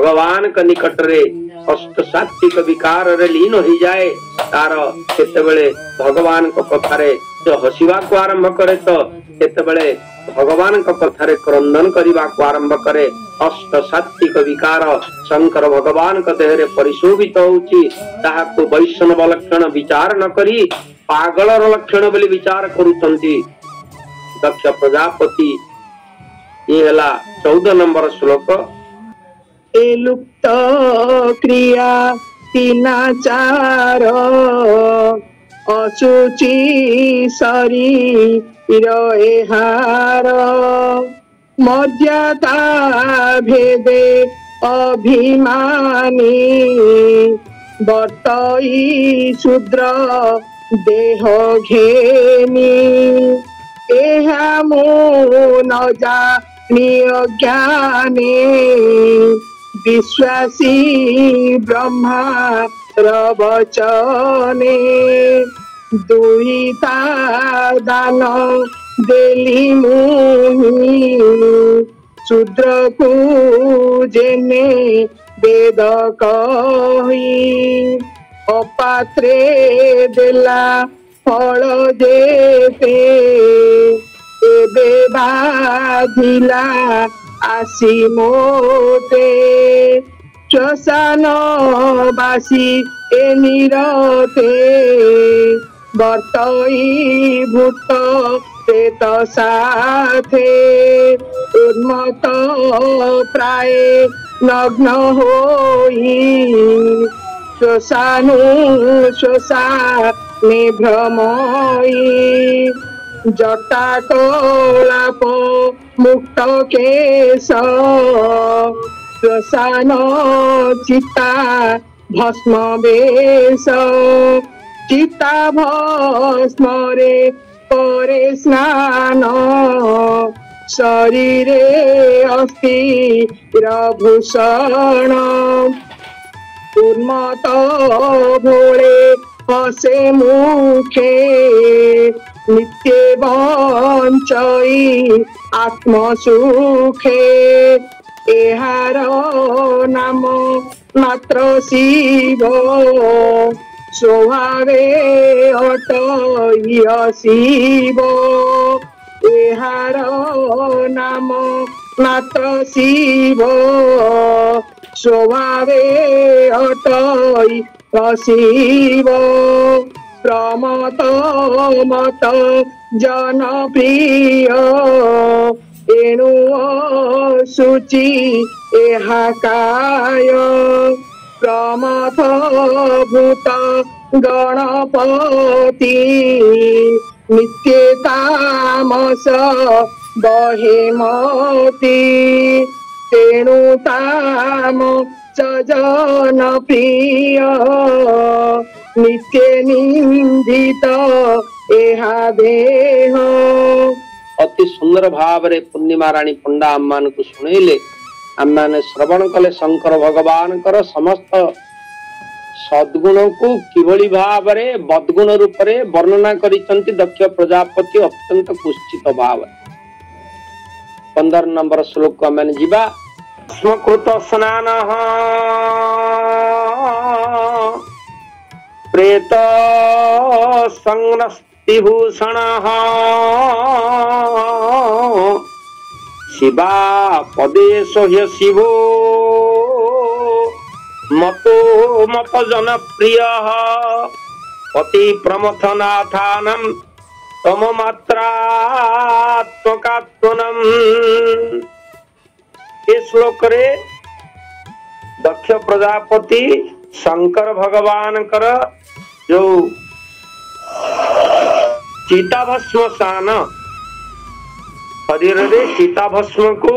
भगवान का निकट रे अष्ट सात्विक विकार रे लीन हो जाए तार केतेबेले भगवान को कथारे जो हसिबा को आरंभ करे तो केतेबेले भगवान को कथारे क्रंदन करबा को आरंभ करे अष्ट सात्विक विकार शंकर भगवान का देह रे परिशोभित होउची ताहाको वैष्णव लक्षण विचार न करी पागलर लक्षण बोली विचार करूचंती दक्ष प्रजापति। ये हला 14 नंबर श्लोक। ए लुप्त क्रिया तीनाचार अशुचि शरीर एहार मर्यादा भेदे अभिमानी वर्तई शूद्र देह घेनी एहा मो न जानी अज्ञाने विश्वासी ब्रह्मा वचने दुहिता दान देली मुहि शूद्र को जेने वेद कही अपात्रे देला फल देते एबे बाधिला आसी मोते श्मशान बासी ए निरते बर्तई भूत प्रेत साथे उन्मत प्राय नग्न होई श्मशानु श्मशाने भ्रमई जटा कलाप मुक्त केश श्मशान चिता भस्म वेश चिता भस्म रे करे स्नान शरीरे अस्ति भूषण उन्मत भोले हसे मुखे नित्य बंचई आत्म सुखे एहार नाम मात्र शिव स्वभावे अटय शिव एहार नाम मात्र शिव स्वभावे अटय शिव प्रमत मत जनप्रिय एनु शुचि एहाकाय प्रमथ भूत गणपति नित्य तामस बहेमति तेणु ताम जनप्रिय नित्य निंदित एहा देह। अति सुंदर भाव रे पूर्णिमा रानी पंडा आम्मान को सुनेले आम्माने श्रवण कले शंकर भगवान कर समस्त सद्गुण को किभली भाव रे बदगुण रूप रे वर्णना करिसंति दक्ष प्रजापति अत्यंत कुत्सित भाव। 15 नंबर श्लोक को मैंने जीवा स्मकृत स्नान प्रेत संरस्तिभूषण शिवा पदेश शिवो मतो मत जनप्रिय पति प्रमथनाथानम तम मात्रात्मकात्मनम। इस श्लोक रे दक्ष प्रजापति शंकर भगवान कर जो चिताभस्म स्नान शरीर रे चिताभस्म को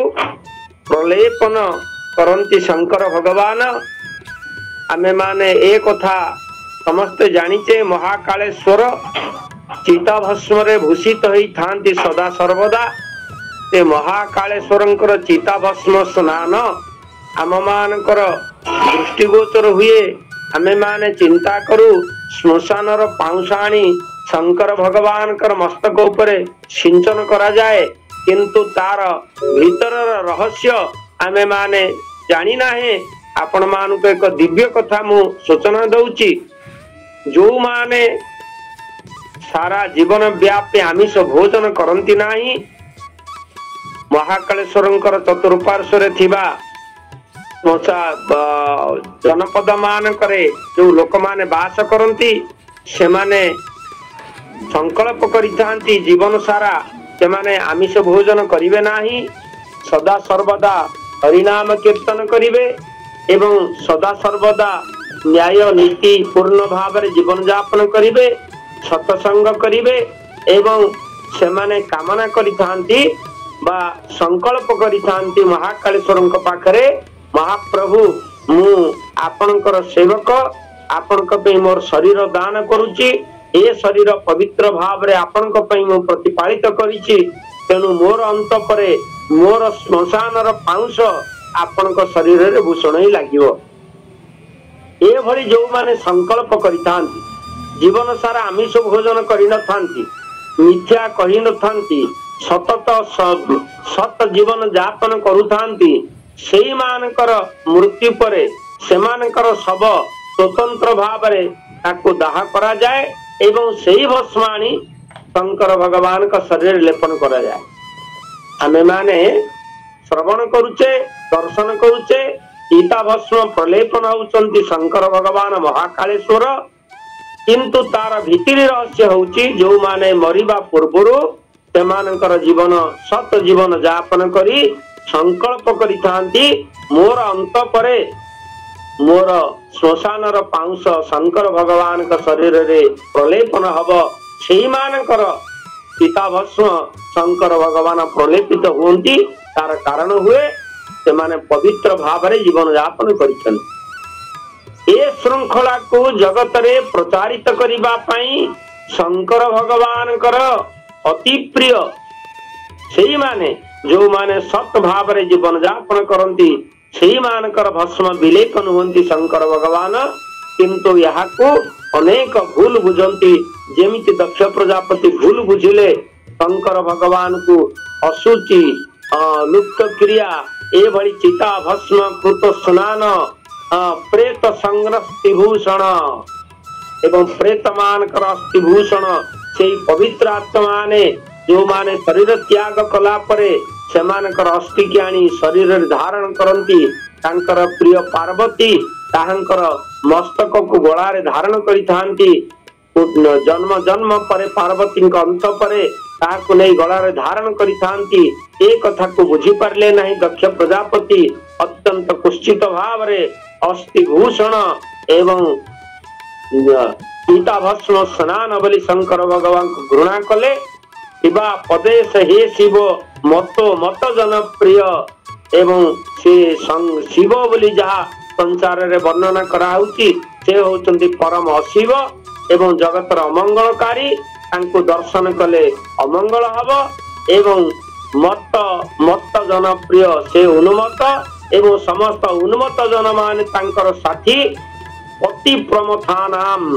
प्रलेपन करंती शंकर भगवान आमे माने एक कथा समस्ते जानिचे महाकालेश्वर चिताभस्म रे भूषित होई थांती सदा सर्वदा ते महाकालेश्वरंकर चिताभस्म स्नान आम मानकर दृष्टिगोचर हुए आमे माने चिंता करू श्मशान पाउंसाणी शंकर भगवान कर मस्तक उपरे सिंचन करा जाए किंतु तार भीतर रहस्य आमे माने जानी ना है आपण मानक एक दिव्य कथा मु सूचना दउची। जो माने सारा जीवन व्यापी आमिष भोजन करती नाही, महाकालेश्वरंकर चतुर्पार्श्वरे थिबा जनपद मानकरे जो लोक माने वास करती से माने संकल्प करिथांती जीवन सारा से माने आमिष भोजन करिवे नाही, सदा सर्वदा हरिनाम कीर्तन करिवे एवं सदा सर्वदा न्याय नीति पूर्ण भाव में जीवन यापन करिवे, सत्संग करिवे एवं से माने कामना करिथांती बा संकल्प करिथांती महाकालेश्वर पाखरे, महाप्रभु मु आपणकर सेवक, आपणक पे मोर शरीर दान करुची, ए शरीर पवित्र भाव रे आपणक पे मु प्रतिपालित करिची, तेणु मोर अंत परे मोर श्मशानर पाउंस आपणक शरीर रे भूषण ही लागिवो। ए भली जो माने संकल्प करिथांती, जीवन सारा आमिष भोजन करि न थांती, मिथ्या कहि न थांती, सतत सत जीवन यापन करुथांती, सेई मानकर मृत्यु परे सेमानकर शव स्वतंत्र भाव रे ताको दाह करा जाए एवं सेई भस्माणी शंकर भगवान का शरीर लेपन करा जाए। आमे माने श्रवण करुचे, दर्शन करुचे, गीता भस्म प्रलेपन होउचंती शंकर भगवान महाकालेश्वर, किंतु तार भीतरी रहस्य होउची जो माने मरिबा पूर्वरु सेमानकर जीवन सत जीवन यापन करी संकल्प करिथांती, मोर अंत परे मोर श्मशानर पाउंस शंकर भगवान का शरीर रे प्रलेपन हब, सेई मानकर पिता भस्म शंकर भगवान प्रलेपित हुंती, तार कारण हुए से माने पवित्र भाव रे जीवन यापन करिछन। ए श्रृंखला को जगत रे प्रचारित करिबा पई शंकर भगवान कर अति प्रिय सेई माने जो माने सत भाव रे जीवन यापन करंती, सेई मानकर भस्म विलेपन हुंती शंकर भगवान, किंतु यहाँ को अनेक भूल बुझंती, जेमिति दक्ष प्रजापति भूल बुझिले शंकर भगवान को अशुचि लुप्त क्रिया ए भली चिता भस्म कृत स्नान प्रेत संग्रस्तिभूषण एवं प्रेत मानकर अस्तिभूषण से पवित्र आत्मा ने जो माने शरीर त्याग कला परे सेमानकर अस्थि की आनी शरीर धारण करंती, तांकर प्रिय पार्वती ताहंकर मस्तक को गला रे धारण करिथांती, जन्म जन्म परे पार्वती का अंत परे ताकु नहीं गला रे धारण करिथांती। ए कथा को बुझी पारले नहीं दक्ष प्रजापति अत्यंत कुश्चित भाव रे अस्थि भूषण एवं पीता भस्म स्नान बोली शंकर भगवान को घृणा कले। शिवा पदेश हे शिव मतो मत जनप्रिय एवं से शिव बोली जहा संसार रे वर्णना करा होउची से होचंती परम अशिव एवं जगतर अमंगलकारी, तांको दर्शन कले अमंगल हब एवं मत मत जनप्रिय से उन्मत्त एवं समस्त उन्मत्त जन मान तांकर साथी अति प्रमथानाम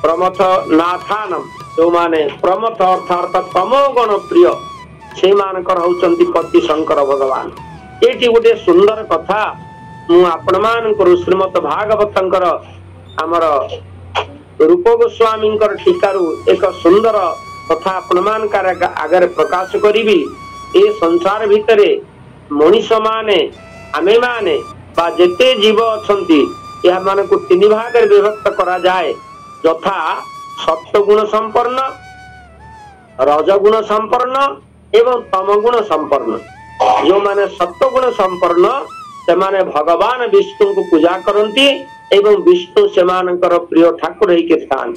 प्रमथ नाथानम जो माने प्रमथ अर्थात तमोगण प्रिय से मानकर होचंती पति शंकर भगवान। एटी गोटे सुंदर कथा मु आपण मानकर श्रीमद भागवतंकर आमर रूप गोस्वामींकर टीकारु एक सुंदर कथा आपण मानकर आगे प्रकाश करिबी। ए संसार भितरे मनुष्य माने आमे माने बा जेते जीव अछंती या माने को तीन भाग रे विभक्त करा जाए, यथा सत्वगुण संपन्न, रजगुण संपन्न एवं तमगुण संपन्न। जो माने सत्वगुण संपन्न से माने भगवान विष्णु को पूजा करती एवं विष्णु से मानकर प्रिय ठाकुर ही के स्थान।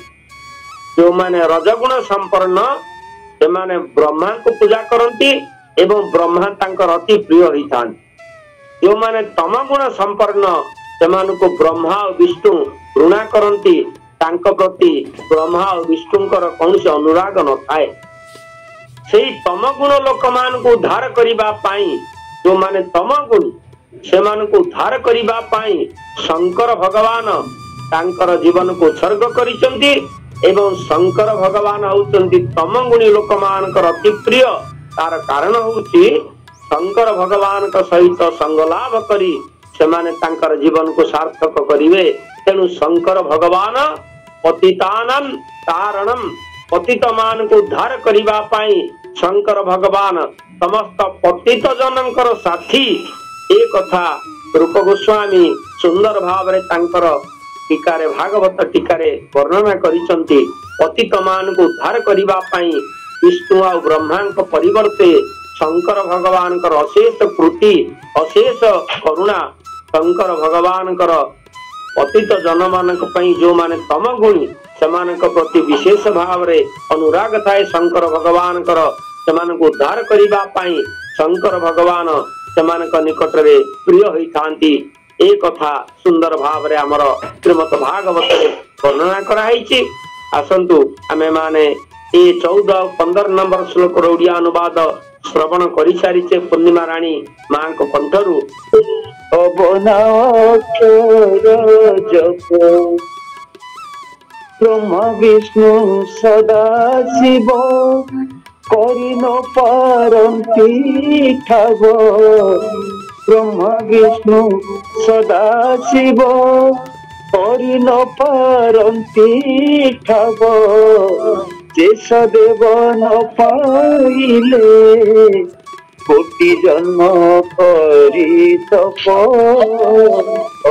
जो माने रजगुण संपन्न से माने ब्रह्मा को पूजा करती एवं ब्रह्मा तांकर अति प्रिय ही थान। जो माने तमगुण संपन्न से मानको ब्रह्मा और विष्णु घृणा करती, तांक प्रति ब्रह्मा और विष्णुंकर कौनसी अनुराग न थाए। सेई तमगुण लोक मान को उद्धार करिबा पाई जो माने तमगुण से मान को उद्धार करिबा पाई शंकर भगवान तांकर जीवन को उत्सर्ग करिसंती एवं शंकर भगवान होउचंती तमगुणी लोक मानकर अति प्रिय। तार कारण होउची शंकर भगवान का सहित संग लाभ करी ସେମାନେ ତାଙ୍କର ଜୀବନକୁ ସାର୍ଥକ କରିବେ। ତେଣୁ ଶଙ୍କର ଭଗବାନ ପତିତାନାଂ ତାରଣମ୍, ପତିତ ମାନଙ୍କୁ ଉଦ୍ଧାର କରିବା ପାଇଁ ଶଙ୍କର ଭଗବାନ ସମସ୍ତ ପତିତ ଜନଙ୍କର ସାଥୀ। ଏ କଥା ରୂପ ଗୋସ୍ୱାମୀ ସୁନ୍ଦର ଭାବରେ ତାଙ୍କର ଟୀକାରେ ଭାଗବତ ଟୀକାରେ ବର୍ଣ୍ଣନା କରିଛନ୍ତି। ପତିତ ମାନଙ୍କୁ ଉଦ୍ଧାର କରିବା ପାଇଁ ବିଷ୍ଣୁ ଆଉ ବ୍ରହ୍ମାଙ୍କ ପରିବର୍ତ୍ତେ ଶଙ୍କର ଭଗବାନଙ୍କର ଅଶେଷ କୃତି, ଅଶେଷ କରୁଣା। ଶଙ୍କର ଭଗବାନଙ୍କର ପତିତ ଜନମାନଙ୍କ ପାଇଁ ଯୋଉମାନେ ତମ ଗୁଣୀ ସେମାନଙ୍କ ପ୍ରତି ବିଶେଷ ଭାବରେ ଅନୁରାଗ ଥାଏ ଶଙ୍କର ଭଗବାନଙ୍କର। ସେମାନଙ୍କୁ ଉଦ୍ଧାର କରିବା ପାଇଁ ଶଙ୍କର ଭଗବାନ ସେମାନଙ୍କ ନିକଟରେ ପ୍ରିୟ ହୋଇଥାନ୍ତି। ଏ କଥା ସୁନ୍ଦର ଭାବରେ ଆମର ଶ୍ରୀମଦ ଭାଗବତରେ ବର୍ଣ୍ଣନା କରାଯାଇଛି। ଆସନ୍ତୁ ଆମେ ମାନେ ଏ 14 ଆଉ 15 ନମ୍ବର ଶ୍ଲୋକର ଓଡ଼ିଆ ଅନୁବାଦ ଶ୍ରବଣ କରିସାରିଛେ ପୂର୍ଣ୍ଣିମା ରାଣୀ ମାଙ୍କ କଣ୍ଠରୁ। ଅବନାକ୍ଷର ଜପ ବ୍ରହ୍ମ ବିଷ୍ଣୁ ସଦା ଶିବ କରି ନ ପାରନ୍ତି ଠାବ। ବ୍ରହ୍ମ ବିଷ୍ଣୁ ସଦା ଶିବ କରି ନ ପାରନ୍ତି ଠାବ। ଶେଷ ଦେବ ନ ପାଇଲେ କୋଟି ଜନ୍ମ କରି ତପ।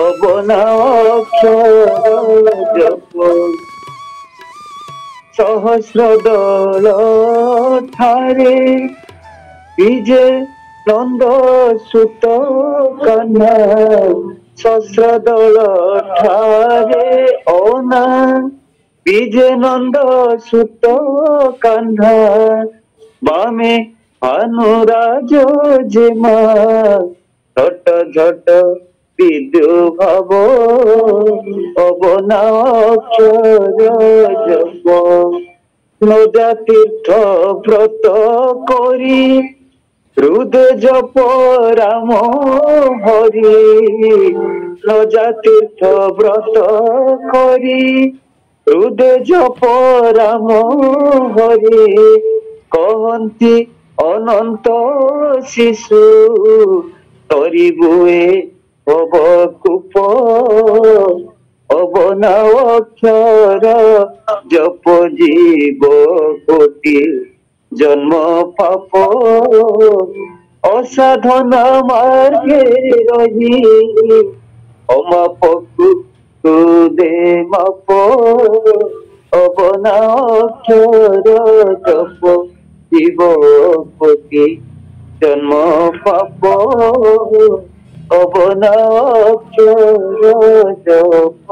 ଅବନାକ୍ଷର ଜପ ସହସ୍ର ଦଳ ଠାରେ ବିଜେ ନନ୍ଦ ସୁତ କାହ୍ନା। ସହସ୍ର ଦଳ ଠାରେ ଅନା ବିଜେ ନନ୍ଦ ସୁତ କାହ୍ନା। ବାମେ ଅନୁରାଜ ଯେମା ଝଟ ଝଟ ବିଦ୍ୟୁଭାବ। ଅବନାକ୍ଷର ଜପ ନଦା ତୀର୍ଥ ବ୍ରତ କରି ହୃଦ ଜପ ରାମ ହରି। ନଜା ତୀର୍ଥ ବ୍ରତ କରି ହୃଦ ଜପ ରାମ ହରି। କହନ୍ତି ଅନନ୍ତ ଶିଶୁ ତରିବୁଏ ଭବକୂପ। ଅବନାକ୍ଷର ଜପ ଜୀବ କୋଟି ଜନ୍ମ ପାପ। ଅସାଧନ ମାର୍ଗେ ରହି ଅମାପକୁ ତୁ ଦେ ମାପ। ଅବନାକ୍ଷର ଜପ ଜୀବ କୋଟି ଜନ୍ମ ପାପ। ଅବନାକ୍ଷର ଜପ।